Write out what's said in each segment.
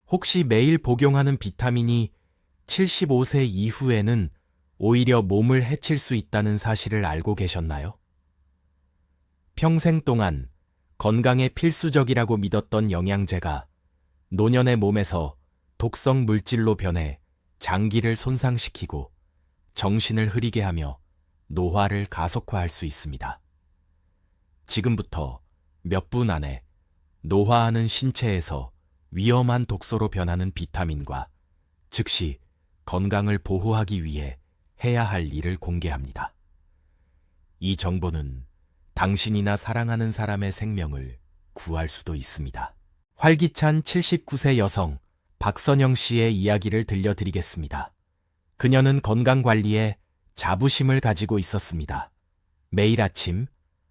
혹시 매일 복용하는 비타민이 75세 이후에는 오히려 몸을 해칠 수 있다는 사실을 알고 계셨나요? 평생 동안 건강에 필수적이라고 믿었던 영양제가 노년의 몸에서 독성 물질로 변해 장기를 손상시키고 정신을 흐리게 하며 노화를 가속화할 수 있습니다. 지금부터 몇 분 안에 노화하는 신체에서 위험한 독소로 변하는 비타민과 즉시 건강을 보호하기 위해 해야 할 일을 공개합니다. 이 정보는 당신이나 사랑하는 사람의 생명을 구할 수도 있습니다. 활기찬 79세 여성 박선영 씨의 이야기를 들려드리겠습니다. 그녀는 건강관리에 자부심을 가지고 있었습니다. 매일 아침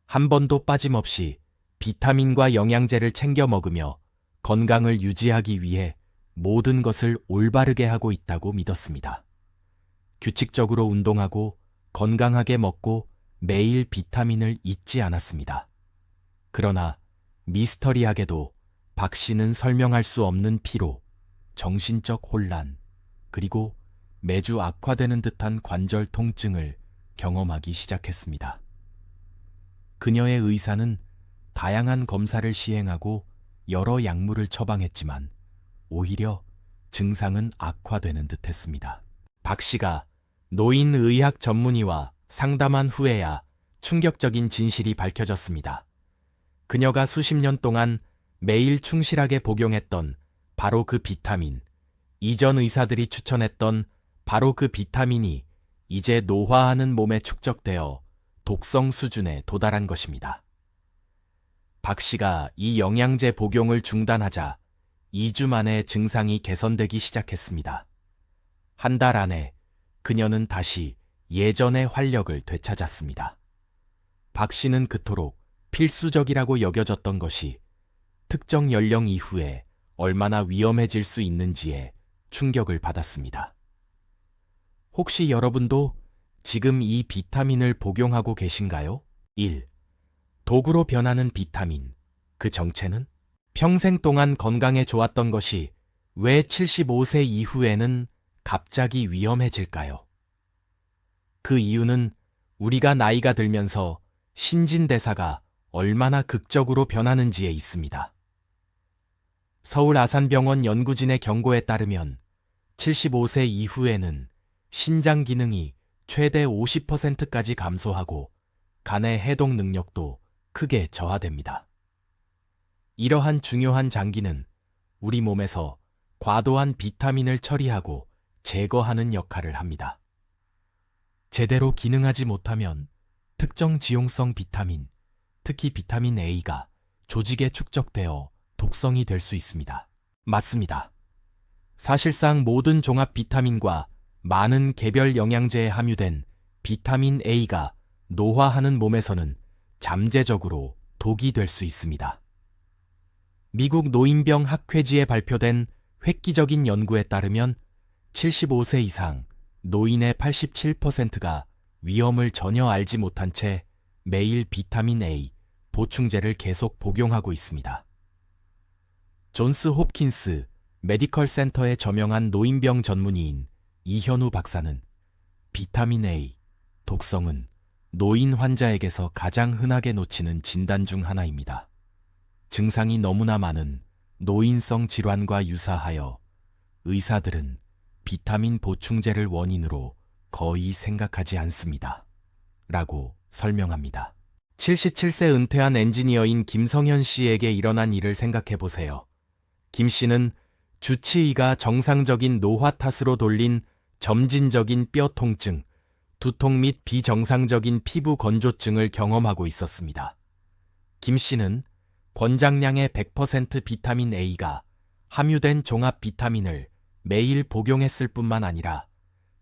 한 번도 빠짐없이 비타민과 영양제를 챙겨 먹으며 건강을 유지하기 위해 모든 것을 올바르게 하고 있다고 믿었습니다. 규칙적으로 운동하고 건강하게 먹고 매일 비타민을 잊지 않았습니다. 그러나 미스터리하게도 박 씨는 설명할 수 없는 피로, 정신적 혼란, 그리고 매주 악화되는 듯한 관절 통증을 경험하기 시작했습니다. 그녀의 의사는 다양한 검사를 시행하고 여러 약물을 처방했지만 오히려 증상은 악화되는 듯했습니다. 박 씨가 노인의학 전문의와 상담한 후에야 충격적인 진실이 밝혀졌습니다. 그녀가 수십 년 동안 매일 충실하게 복용했던 바로 그 비타민, 이전 의사들이 추천했던 바로 그 비타민이 이제 노화하는 몸에 축적되어 독성 수준에 도달한 것입니다. 박 씨가 이 영양제 복용을 중단하자 2주 만에 증상이 개선되기 시작했습니다. 한 달 안에 그녀는 다시 예전의 활력을 되찾았습니다. 박 씨는 그토록 필수적이라고 여겨졌던 것이 특정 연령 이후에 얼마나 위험해질 수 있는지에 충격을 받았습니다. 혹시 여러분도 지금 이 비타민을 복용하고 계신가요? 1. 도구로 변하는 비타민, 그 정체는? 평생 동안 건강에 좋았던 것이 왜 75세 이후에는 갑자기 위험해질까요? 그 이유는 우리가 나이가 들면서 신진대사가 얼마나 극적으로 변하는지에 있습니다. 서울 아산병원 연구진의 경고에 따르면 75세 이후에는 신장 기능이 최대 50%까지 감소하고 간의 해독 능력도 크게 저하됩니다. 이러한 중요한 장기는 우리 몸에서 과도한 비타민을 처리하고 제거하는 역할을 합니다. 제대로 기능하지 못하면 특정 지용성 비타민, 특히 비타민 A가 조직에 축적되어 독성이 될 수 있습니다. 맞습니다. 사실상 모든 종합 비타민과 많은 개별 영양제에 함유된 비타민 A가 노화하는 몸에서는 잠재적으로 독이 될 수 있습니다. 미국 노인병 학회지에 발표된 획기적인 연구에 따르면 75세 이상 노인의 87%가 위험을 전혀 알지 못한 채 매일 비타민 A 보충제를 계속 복용하고 있습니다. 존스 홉킨스 메디컬 센터의 저명한 노인병 전문의인 이현우 박사는 비타민 A 독성은 노인 환자에게서 가장 흔하게 놓치는 진단 중 하나입니다. 증상이 너무나 많은 노인성 질환과 유사하여 의사들은 비타민 보충제를 원인으로 거의 생각하지 않습니다. 라고 설명합니다. 77세 은퇴한 엔지니어인 김성현 씨에게 일어난 일을 생각해 보세요. 김 씨는 주치의가 정상적인 노화 탓으로 돌린 점진적인 뼈 통증, 두통 및 비정상적인 피부 건조증을 경험하고 있었습니다. 김 씨는 권장량의 100% 비타민 A가 함유된 종합 비타민을 매일 복용했을 뿐만 아니라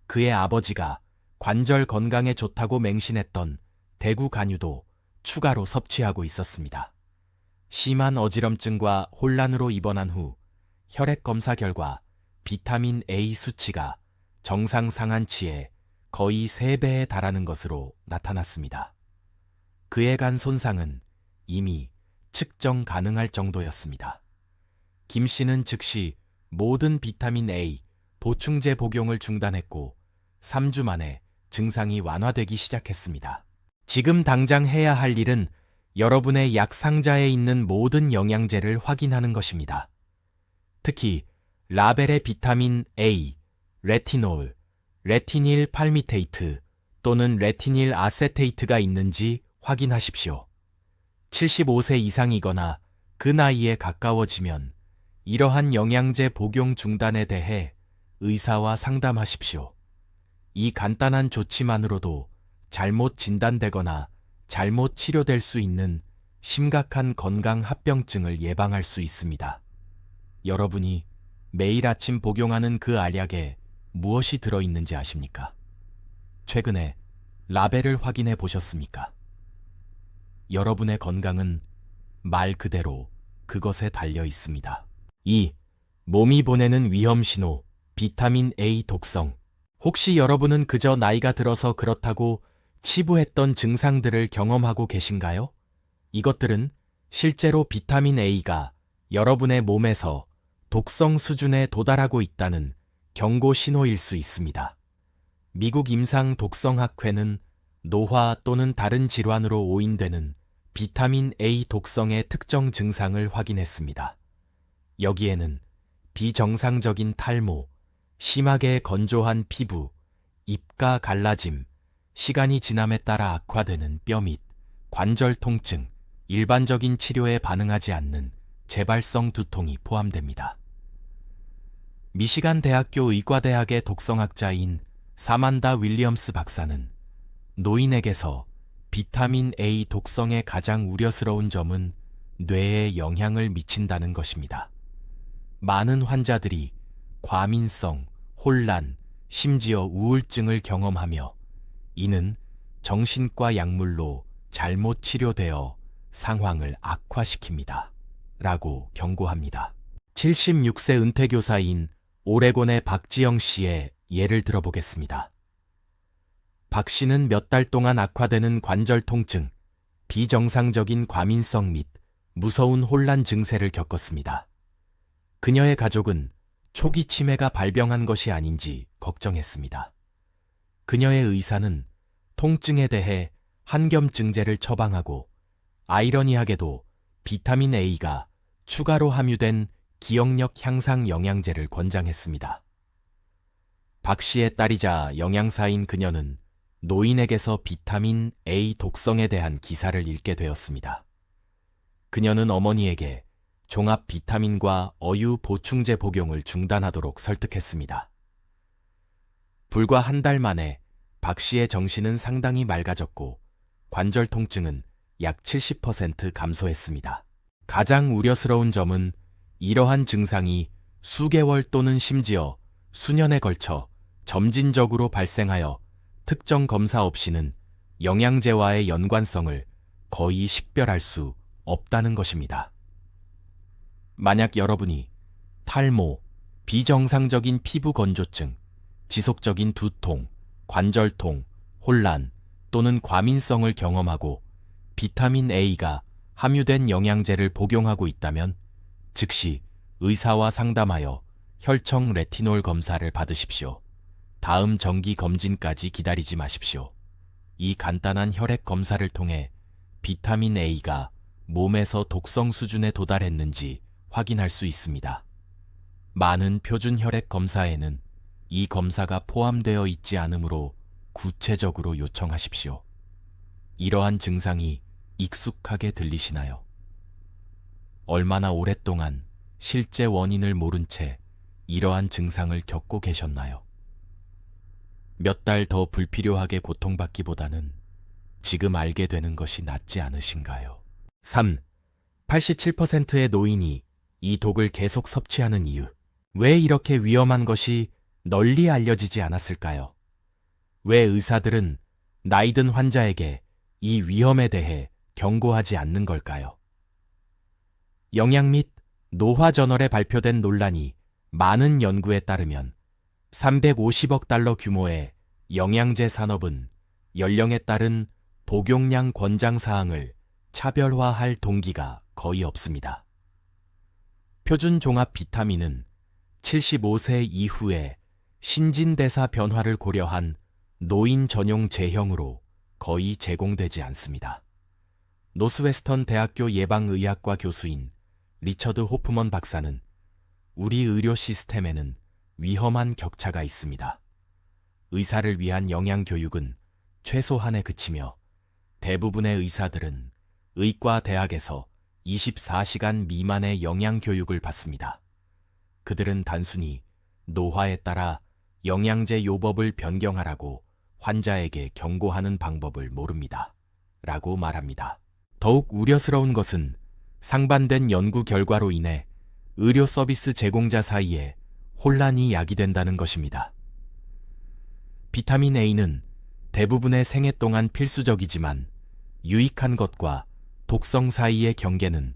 그의 아버지가 관절 건강에 좋다고 맹신했던 대구 간유도 추가로 섭취하고 있었습니다. 심한 어지럼증과 혼란으로 입원한 후 혈액 검사 결과 비타민 A 수치가 정상 상한치에 거의 3배에 달하는 것으로 나타났습니다. 그의 간 손상은 이미 측정 가능할 정도였습니다. 김 씨는 즉시 모든 비타민 A 보충제 복용을 중단했고 3주 만에 증상이 완화되기 시작했습니다. 지금 당장 해야 할 일은 여러분의 약 상자에 있는 모든 영양제를 확인하는 것입니다. 특히 라벨에 비타민 A, 레티놀, 레티닐 팔미테이트 또는 레티닐 아세테이트가 있는지 확인하십시오. 75세 이상이거나 그 나이에 가까워지면 이러한 영양제 복용 중단에 대해 의사와 상담하십시오. 이 간단한 조치만으로도 잘못 진단되거나 잘못 치료될 수 있는 심각한 건강 합병증을 예방할 수 있습니다. 여러분이 매일 아침 복용하는 그 알약에 무엇이 들어있는지 아십니까? 최근에 라벨을 확인해 보셨습니까? 여러분의 건강은 말 그대로 그것에 달려 있습니다. 2. 몸이 보내는 위험 신호, 비타민 A 독성. 혹시 여러분은 그저 나이가 들어서 그렇다고 치부했던 증상들을 경험하고 계신가요? 이것들은 실제로 비타민 A가 여러분의 몸에서 독성 수준에 도달하고 있다는 경고 신호일 수 있습니다. 미국 임상독성학회는 노화 또는 다른 질환으로 오인되는 비타민 A 독성의 특정 증상을 확인했습니다. 여기에는 비정상적인 탈모, 심하게 건조한 피부, 입가 갈라짐, 시간이 지남에 따라 악화되는 뼈 및 관절 통증, 일반적인 치료에 반응하지 않는 재발성 두통이 포함됩니다. 미시간 대학교 의과대학의 독성학자인 사만다 윌리엄스 박사는 노인에게서 비타민 A 독성의 가장 우려스러운 점은 뇌에 영향을 미친다는 것입니다. 많은 환자들이 과민성, 혼란, 심지어 우울증을 경험하며 이는 정신과 약물로 잘못 치료되어 상황을 악화시킵니다. 라고 경고합니다. 76세 은퇴교사인 오레곤의 박지영 씨의 예를 들어보겠습니다. 박 씨는 몇 달 동안 악화되는 관절 통증, 비정상적인 과민성 및 무서운 혼란 증세를 겪었습니다. 그녀의 가족은 초기 치매가 발병한 것이 아닌지 걱정했습니다. 그녀의 의사는 통증에 대해 한겸증제를 처방하고 아이러니하게도 비타민 A가 추가로 함유된 기억력 향상 영양제를 권장했습니다. 박 씨의 딸이자 영양사인 그녀는 노인에게서 비타민 A 독성에 대한 기사를 읽게 되었습니다. 그녀는 어머니에게 종합 비타민과 어유 보충제 복용을 중단하도록 설득했습니다. 불과 한 달 만에 박 씨의 정신은 상당히 맑아졌고 관절 통증은 약 70% 감소했습니다. 가장 우려스러운 점은 이러한 증상이 수개월 또는 심지어 수년에 걸쳐 점진적으로 발생하여 특정 검사 없이는 영양제와의 연관성을 거의 식별할 수 없다는 것입니다. 만약 여러분이 탈모, 비정상적인 피부 건조증, 지속적인 두통, 관절통, 혼란 또는 과민성을 경험하고 비타민 A가 함유된 영양제를 복용하고 있다면 즉시 의사와 상담하여 혈청 레티놀 검사를 받으십시오. 다음 정기 검진까지 기다리지 마십시오. 이 간단한 혈액 검사를 통해 비타민 A가 몸에서 독성 수준에 도달했는지 확인할 수 있습니다. 많은 표준 혈액 검사에는 이 검사가 포함되어 있지 않으므로 구체적으로 요청하십시오. 이러한 증상이 익숙하게 들리시나요? 얼마나 오랫동안 실제 원인을 모른 채 이러한 증상을 겪고 계셨나요? 몇 달 더 불필요하게 고통받기보다는 지금 알게 되는 것이 낫지 않으신가요? 3. 87%의 노인이 이 독을 계속 섭취하는 이유. 왜 이렇게 위험한 것이 널리 알려지지 않았을까요? 왜 의사들은 나이든 환자에게 이 위험에 대해 경고하지 않는 걸까요? 영양 및 노화 저널에 발표된 논란이 많은 연구에 따르면 350억 달러 규모의 영양제 산업은 연령에 따른 복용량 권장 사항을 차별화할 동기가 거의 없습니다. 표준 종합 비타민은 75세 이후에 신진대사 변화를 고려한 노인 전용 제형으로 거의 제공되지 않습니다. 노스웨스턴 대학교 예방의학과 교수인 리처드 호프먼 박사는 우리 의료 시스템에는 위험한 격차가 있습니다. 의사를 위한 영양교육은 최소한에 그치며 대부분의 의사들은 의과 대학에서 24시간 미만의 영양교육을 받습니다. 그들은 단순히 노화에 따라 영양제 요법을 변경하라고 환자에게 경고하는 방법을 모릅니다. 라고 말합니다. 더욱 우려스러운 것은 상반된 연구 결과로 인해 의료 서비스 제공자 사이에 혼란이 야기된다는 것입니다. 비타민 A는 대부분의 생애 동안 필수적이지만 유익한 것과 독성 사이의 경계는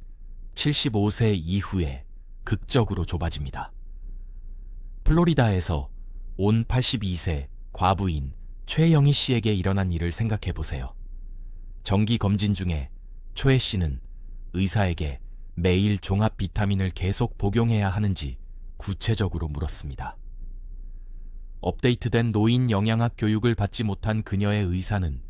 75세 이후에 극적으로 좁아집니다. 플로리다에서 온 82세 과부인 최영희 씨에게 일어난 일을 생각해 보세요. 정기 검진 중에 최 씨는 의사에게 매일 종합 비타민을 계속 복용해야 하는지 구체적으로 물었습니다. 업데이트된 노인 영양학 교육을 받지 못한 그녀의 의사는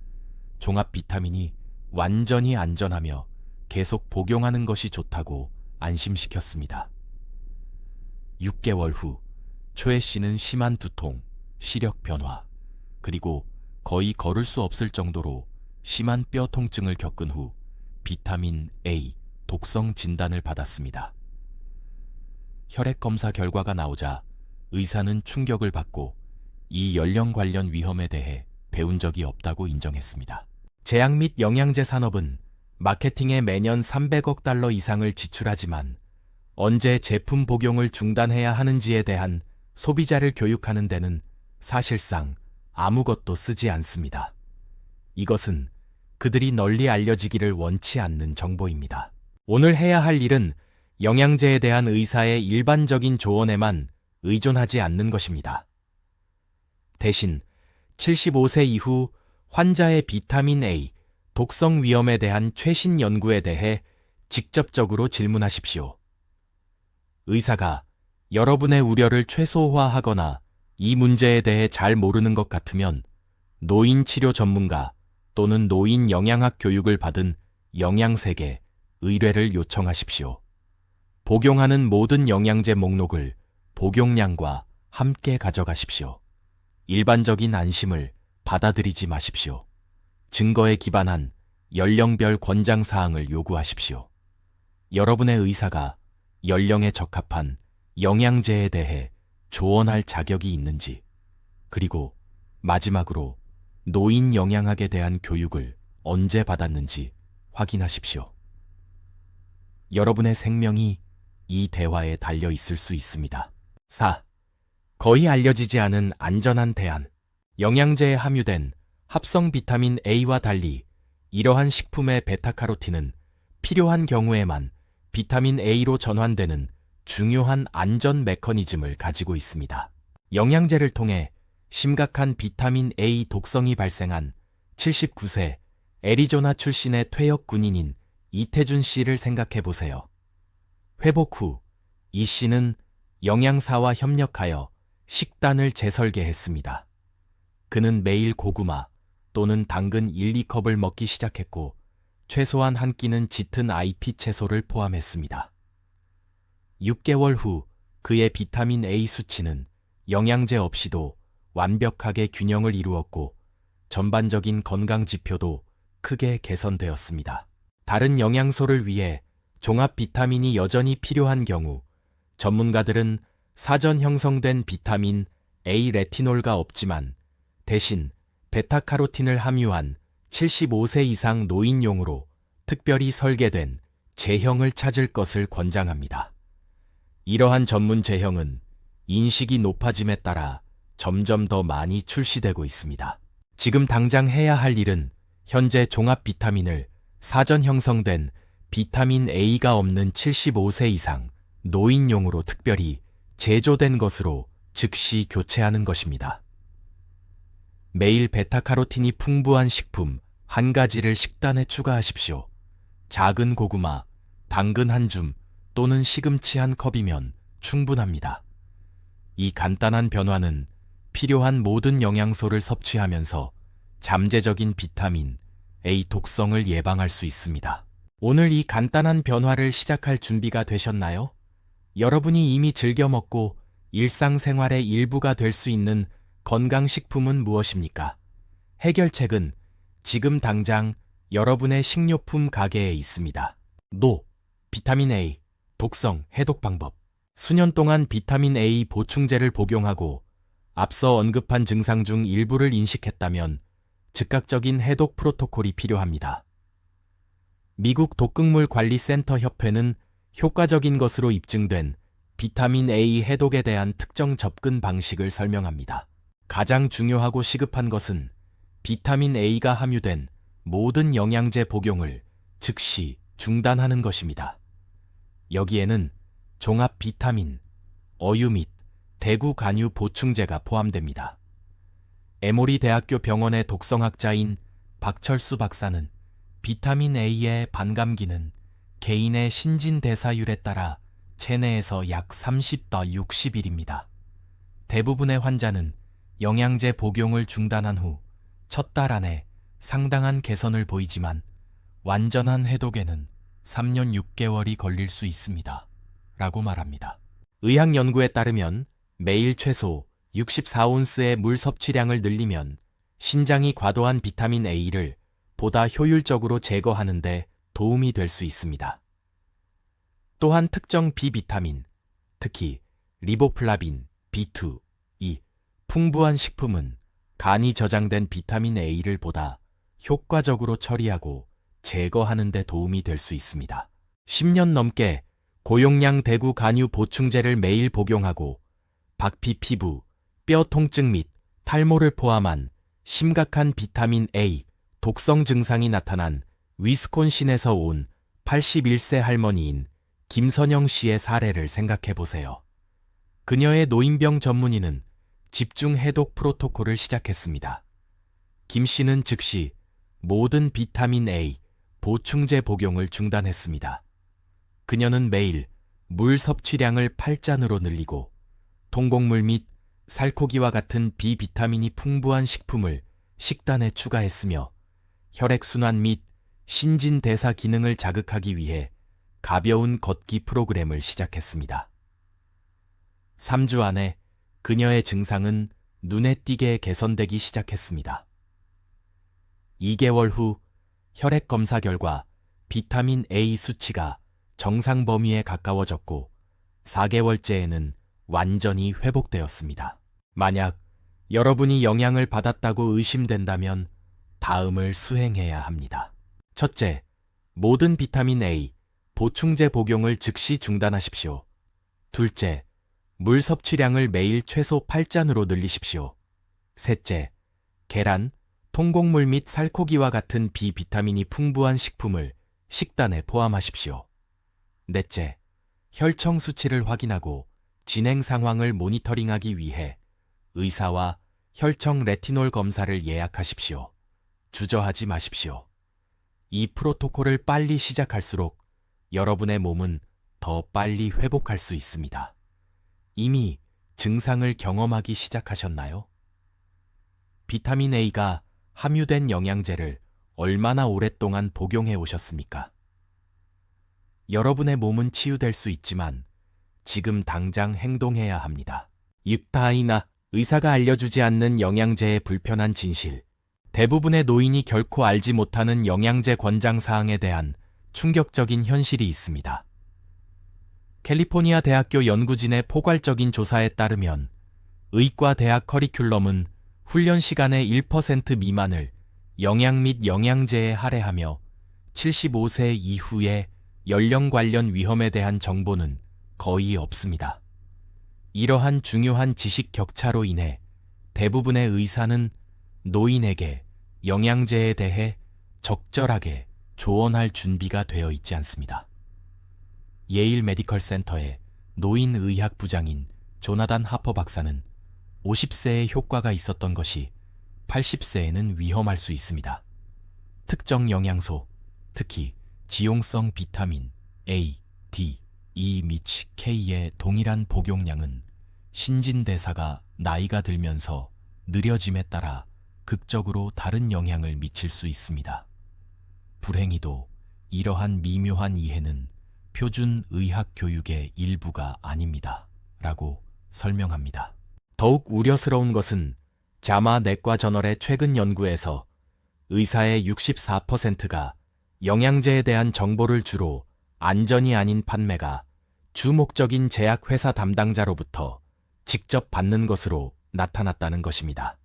종합 비타민이 완전히 안전하며 계속 복용하는 것이 좋다고 안심시켰습니다. 6개월 후 최 씨는 심한 두통, 시력 변화, 그리고 거의 걸을 수 없을 정도로 심한 뼈 통증을 겪은 후 비타민 A 독성 진단을 받았습니다. 혈액 검사 결과가 나오자 의사는 충격을 받고 이 연령 관련 위험에 대해 배운 적이 없다고 인정했습니다. 제약 및 영양제 산업은 마케팅에 매년 300억 달러 이상을 지출하지만 언제 제품 복용을 중단해야 하는지에 대한 소비자를 교육하는 데는 사실상 아무것도 쓰지 않습니다. 이것은 그들이 널리 알려지기를 원치 않는 정보입니다. 오늘 해야 할 일은 영양제에 대한 의사의 일반적인 조언에만 의존하지 않는 것입니다. 대신 75세 이후 환자의 비타민 A 독성 위험에 대한 최신 연구에 대해 직접적으로 질문하십시오. 의사가 여러분의 우려를 최소화하거나 이 문제에 대해 잘 모르는 것 같으면 노인 치료 전문가 또는 노인 영양학 교육을 받은 영양색에 의뢰를 요청하십시오. 복용하는 모든 영양제 목록을 복용량과 함께 가져가십시오. 일반적인 안심을 받아들이지 마십시오. 증거에 기반한 연령별 권장 사항을 요구하십시오. 여러분의 의사가 연령에 적합한 영양제에 대해 조언할 자격이 있는지, 그리고 마지막으로 노인 영양학에 대한 교육을 언제 받았는지 확인하십시오. 여러분의 생명이 이 대화에 달려 있을 수 있습니다. 4. 거의 알려지지 않은 안전한 대안. 영양제에 함유된 합성 비타민 A와 달리 이러한 식품의 베타카로틴은 필요한 경우에만 비타민 A로 전환되는 중요한 안전 메커니즘을 가지고 있습니다. 영양제를 통해 심각한 비타민 A 독성이 발생한 79세 애리조나 출신의 퇴역 군인인 이태준 씨를 생각해 보세요. 회복 후 이 씨는 영양사와 협력하여 식단을 재설계했습니다. 그는 매일 고구마 또는 당근 1, 2컵을 먹기 시작했고 최소한 한 끼는 짙은 IP 채소를 포함했습니다. 6개월 후 그의 비타민 A 수치는 영양제 없이도 완벽하게 균형을 이루었고 전반적인 건강 지표도 크게 개선되었습니다. 다른 영양소를 위해 종합 비타민이 여전히 필요한 경우 전문가들은 사전 형성된 비타민 A 레티놀가 없지만 대신 베타카로틴을 함유한 75세 이상 노인용으로 특별히 설계된 제형을 찾을 것을 권장합니다. 이러한 전문 제형은 인식이 높아짐에 따라 점점 더 많이 출시되고 있습니다. 지금 당장 해야 할 일은 현재 종합 비타민을 사전 형성된 비타민 A가 없는 75세 이상 노인용으로 특별히 제조된 것으로 즉시 교체하는 것입니다. 매일 베타카로틴이 풍부한 식품 한 가지를 식단에 추가하십시오. 작은 고구마, 당근 한 줌 또는 시금치 한 컵이면 충분합니다. 이 간단한 변화는 필요한 모든 영양소를 섭취하면서 잠재적인 비타민 A 독성을 예방할 수 있습니다. 오늘 이 간단한 변화를 시작할 준비가 되셨나요? 여러분이 이미 즐겨 먹고 일상생활의 일부가 될 수 있는 건강식품은 무엇입니까? 해결책은 지금 당장 여러분의 식료품 가게에 있습니다. 노, 비타민 A, 독성, 해독 방법. 수년 동안 비타민 A 보충제를 복용하고 앞서 언급한 증상 중 일부를 인식했다면 즉각적인 해독 프로토콜이 필요합니다. 미국 독극물 관리센터 협회는 효과적인 것으로 입증된 비타민 A 해독에 대한 특정 접근 방식을 설명합니다. 가장 중요하고 시급한 것은 비타민 A가 함유된 모든 영양제 복용을 즉시 중단하는 것입니다. 여기에는 종합 비타민, 어유 및 대구 간유 보충제가 포함됩니다. 에모리 대학교 병원의 독성학자인 박철수 박사는 비타민 A의 반감기는 개인의 신진대사율에 따라 체내에서 약 30더 60일입니다. 대부분의 환자는 영양제 복용을 중단한 후 첫 달 안에 상당한 개선을 보이지만 완전한 해독에는 3년 6개월이 걸릴 수 있습니다. 라고 말합니다. 의학 연구에 따르면 매일 최소 64온스의 물 섭취량을 늘리면 신장이 과도한 비타민 A를 보다 효율적으로 제거하는 데 도움이 될 수 있습니다. 또한 특정 비비타민, 특히 리보플라빈, B2, 이 풍부한 식품은 간이 저장된 비타민 A를 보다 효과적으로 처리하고 제거하는 데 도움이 될 수 있습니다. 10년 넘게 고용량 대구 간유 보충제를 매일 복용하고 박피 피부, 뼈 통증 및 탈모를 포함한 심각한 비타민 A 독성 증상이 나타난 위스콘신에서 온 81세 할머니인 김선영 씨의 사례를 생각해 보세요. 그녀의 노인병 전문의는 집중 해독 프로토콜을 시작했습니다. 김 씨는 즉시 모든 비타민 A 보충제 복용을 중단했습니다. 그녀는 매일 물 섭취량을 8잔으로 늘리고 통곡물 및 살코기와 같은 비비타민이 풍부한 식품을 식단에 추가했으며 혈액순환 및 신진대사 기능을 자극하기 위해 가벼운 걷기 프로그램을 시작했습니다. 3주 안에 그녀의 증상은 눈에 띄게 개선되기 시작했습니다. 2개월 후 혈액 검사 결과 비타민 A 수치가 정상 범위에 가까워졌고 4개월째에는 완전히 회복되었습니다. 만약 여러분이 영향을 받았다고 의심된다면 다음을 수행해야 합니다. 첫째, 모든 비타민 A 보충제 복용을 즉시 중단하십시오. 둘째, 물 섭취량을 매일 최소 8잔으로 늘리십시오. 셋째, 계란, 통곡물 및 살코기와 같은 비비타민이 풍부한 식품을 식단에 포함하십시오. 넷째, 혈청 수치를 확인하고 진행 상황을 모니터링하기 위해 의사와 혈청 레티놀 검사를 예약하십시오. 주저하지 마십시오. 이 프로토콜을 빨리 시작할수록 여러분의 몸은 더 빨리 회복할 수 있습니다. 이미 증상을 경험하기 시작하셨나요? 비타민 A가 함유된 영양제를 얼마나 오랫동안 복용해 오셨습니까? 여러분의 몸은 치유될 수 있지만 지금 당장 행동해야 합니다. 육타이나 의사가 알려주지 않는 영양제의 불편한 진실. 대부분의 노인이 결코 알지 못하는 영양제 권장사항에 대한 충격적인 현실이 있습니다. 캘리포니아 대학교 연구진의 포괄적인 조사에 따르면 의과 대학 커리큘럼은 훈련 시간의 1% 미만을 영양 및 영양제에 할애하며 75세 이후의 연령 관련 위험에 대한 정보는 거의 없습니다. 이러한 중요한 지식 격차로 인해 대부분의 의사는 노인에게 영양제에 대해 적절하게 조언할 준비가 되어 있지 않습니다. 예일 메디컬 센터의 노인의학 부장인 조나단 하퍼 박사는 50세에 효과가 있었던 것이 80세에는 위험할 수 있습니다. 특정 영양소, 특히 지용성 비타민 A, D, E 및 K의 동일한 복용량은 신진대사가 나이가 들면서 느려짐에 따라 극적으로 다른 영향을 미칠 수 있습니다. 불행히도 이러한 미묘한 이해는 표준 의학 교육의 일부가 아닙니다. 라고 설명합니다. 더욱 우려스러운 것은 자마 내과 저널의 최근 연구에서 의사의 64%가 영양제에 대한 정보를 주로 안전이 아닌 판매가 주 목적인 제약회사 담당자로부터 직접 받는 것으로 나타났다는 것입니다.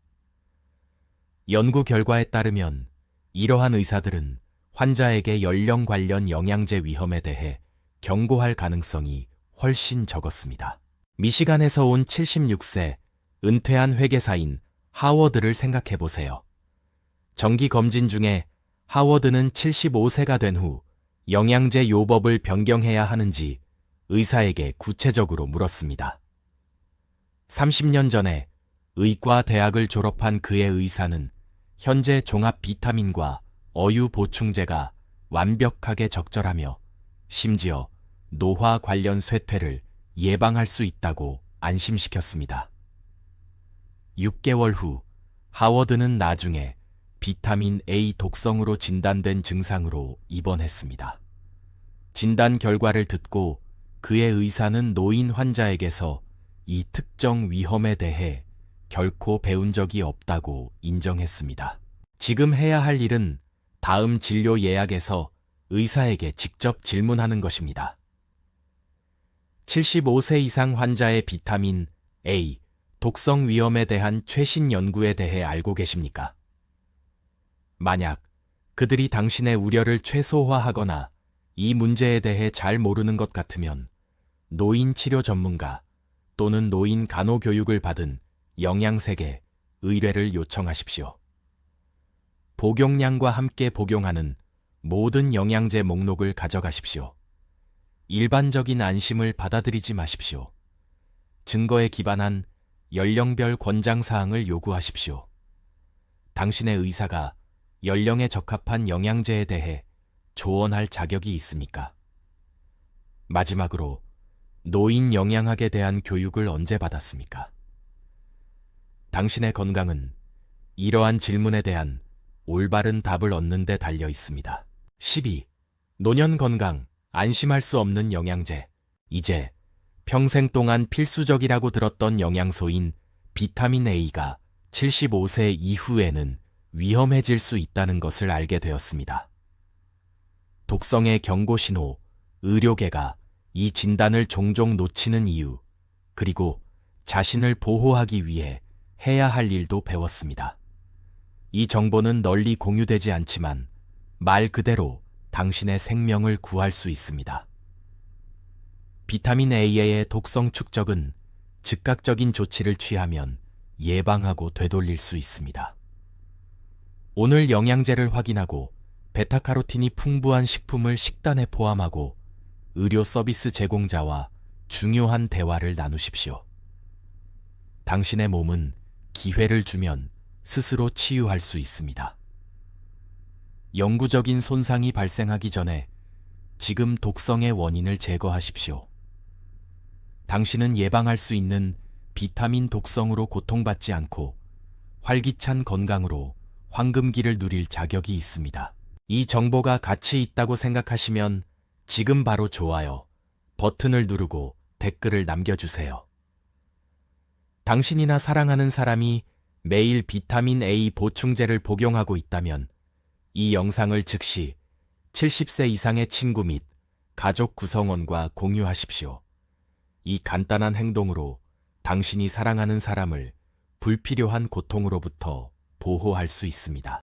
연구 결과에 따르면 이러한 의사들은 환자에게 연령 관련 영양제 위험에 대해 경고할 가능성이 훨씬 적었습니다. 미시간에서 온 76세 은퇴한 회계사인 하워드를 생각해 보세요. 정기 검진 중에 하워드는 75세가 된 후 영양제 요법을 변경해야 하는지 의사에게 구체적으로 물었습니다. 30년 전에 의과 대학을 졸업한 그의 의사는 현재 종합 비타민과 어유 보충제가 완벽하게 적절하며 심지어 노화 관련 쇠퇴를 예방할 수 있다고 안심시켰습니다. 6개월 후 하워드는 나중에 비타민 A 독성으로 진단된 증상으로 입원했습니다. 진단 결과를 듣고 그의 의사는 노인 환자에게서 이 특정 위험에 대해 결코 배운 적이 없다고 인정했습니다. 지금 해야 할 일은 다음 진료 예약에서 의사에게 직접 질문하는 것입니다. 75세 이상 환자의 비타민 A 독성 위험에 대한 최신 연구에 대해 알고 계십니까? 만약 그들이 당신의 우려를 최소화하거나 이 문제에 대해 잘 모르는 것 같으면 노인 치료 전문가 또는 노인 간호 교육을 받은 영양색에 의뢰를 요청하십시오. 복용량과 함께 복용하는 모든 영양제 목록을 가져가십시오. 일반적인 안심을 받아들이지 마십시오. 증거에 기반한 연령별 권장사항을 요구하십시오. 당신의 의사가 연령에 적합한 영양제에 대해 조언할 자격이 있습니까? 마지막으로 노인 영양학에 대한 교육을 언제 받았습니까? 당신의 건강은 이러한 질문에 대한 올바른 답을 얻는 데 달려 있습니다. 12. 노년 건강, 안심할 수 없는 영양제. 이제 평생 동안 필수적이라고 들었던 영양소인 비타민 A가 75세 이후에는 위험해질 수 있다는 것을 알게 되었습니다. 독성의 경고신호, 의료계가 이 진단을 종종 놓치는 이유, 그리고 자신을 보호하기 위해 해야 할 일도 배웠습니다. 이 정보는 널리 공유되지 않지만 말 그대로 당신의 생명을 구할 수 있습니다. 비타민 A의 독성 축적은 즉각적인 조치를 취하면 예방하고 되돌릴 수 있습니다. 오늘 영양제를 확인하고 베타카로틴이 풍부한 식품을 식단에 포함하고 의료 서비스 제공자와 중요한 대화를 나누십시오. 당신의 몸은 기회를 주면 스스로 치유할 수 있습니다. 영구적인 손상이 발생하기 전에 지금 독성의 원인을 제거하십시오. 당신은 예방할 수 있는 비타민 독성으로 고통받지 않고 활기찬 건강으로 황금기를 누릴 자격이 있습니다. 이 정보가 가치 있다고 생각하시면 지금 바로 좋아요 버튼을 누르고 댓글을 남겨주세요. 당신이나 사랑하는 사람이 매일 비타민 A 보충제를 복용하고 있다면 이 영상을 즉시 70세 이상의 친구 및 가족 구성원과 공유하십시오. 이 간단한 행동으로 당신이 사랑하는 사람을 불필요한 고통으로부터 보호할 수 있습니다.